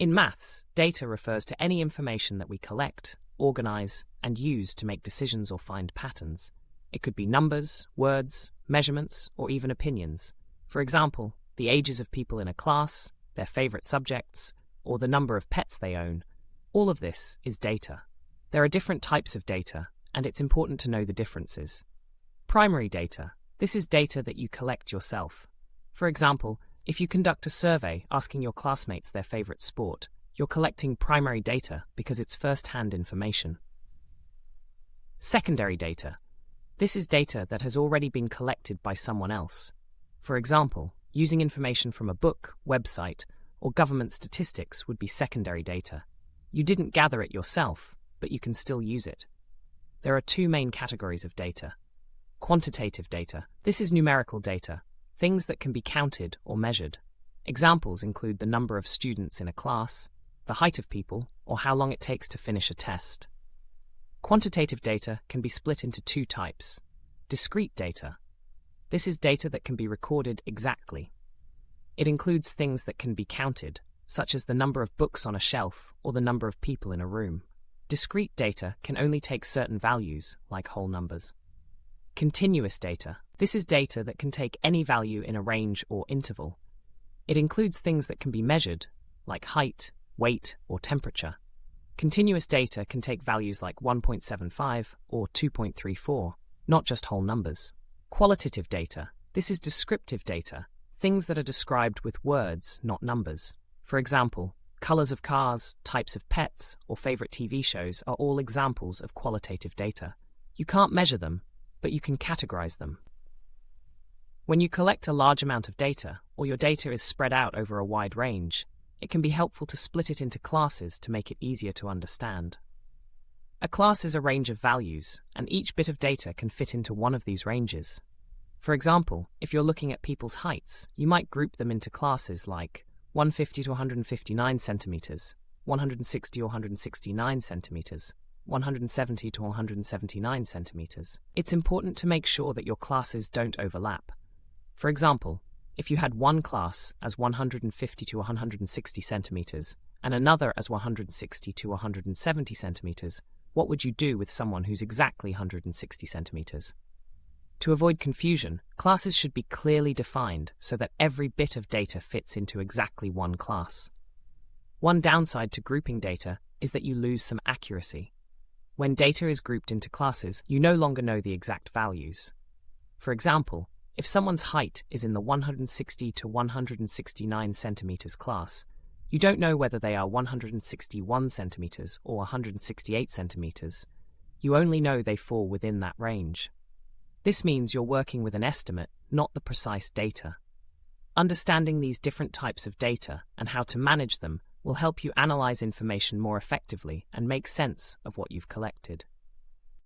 In maths, data refers to any information that we collect, organize, and use to make decisions or find patterns. It could be numbers, words, measurements, or even opinions. For example, the ages of people in a class, their favorite subjects, or the number of pets they own. All of this is data. There are different types of data, and it's important to know the differences. Primary data. This is data that you collect yourself. For example, if you conduct a survey asking your classmates their favorite sport, you're collecting primary data because it's first-hand information. Secondary data. This is data that has already been collected by someone else. For example, using information from a book, website, or government statistics would be secondary data. You didn't gather it yourself, but you can still use it. There are two main categories of data. Quantitative data. This is numerical data, things that can be counted or measured. Examples include the number of students in a class, the height of people, or how long it takes to finish a test. Quantitative data can be split into two types. Discrete data. This is data that can be recorded exactly. It includes things that can be counted, such as the number of books on a shelf or the number of people in a room. Discrete data can only take certain values, like whole numbers. Continuous data. This is data that can take any value in a range or interval. It includes things that can be measured, like height, weight, or temperature. Continuous data can take values like 1.75 or 2.34, not just whole numbers. Qualitative data. This is descriptive data, things that are described with words, not numbers. For example, colors of cars, types of pets, or favorite TV shows are all examples of qualitative data. You can't measure them, but you can categorize them. When you collect a large amount of data, or your data is spread out over a wide range, it can be helpful to split it into classes to make it easier to understand. A class is a range of values, and each bit of data can fit into one of these ranges. For example, if you're looking at people's heights, you might group them into classes like 150 to 159 centimeters, 160 to 169 centimeters, 170 to 179 centimeters. It's important to make sure that your classes don't overlap. For example, if you had one class as 150 to 160 centimeters and another as 160 to 170 centimeters, what would you do with someone who's exactly 160 centimeters? To avoid confusion, classes should be clearly defined so that every bit of data fits into exactly one class. One downside to grouping data is that you lose some accuracy. When data is grouped into classes, you no longer know the exact values. For example, if someone's height is in the 160 to 169 centimeters class, you don't know whether they are 161 centimeters or 168 centimeters. You only know they fall within that range. This means you're working with an estimate, not the precise data. Understanding these different types of data and how to manage them will help you analyze information more effectively and make sense of what you've collected.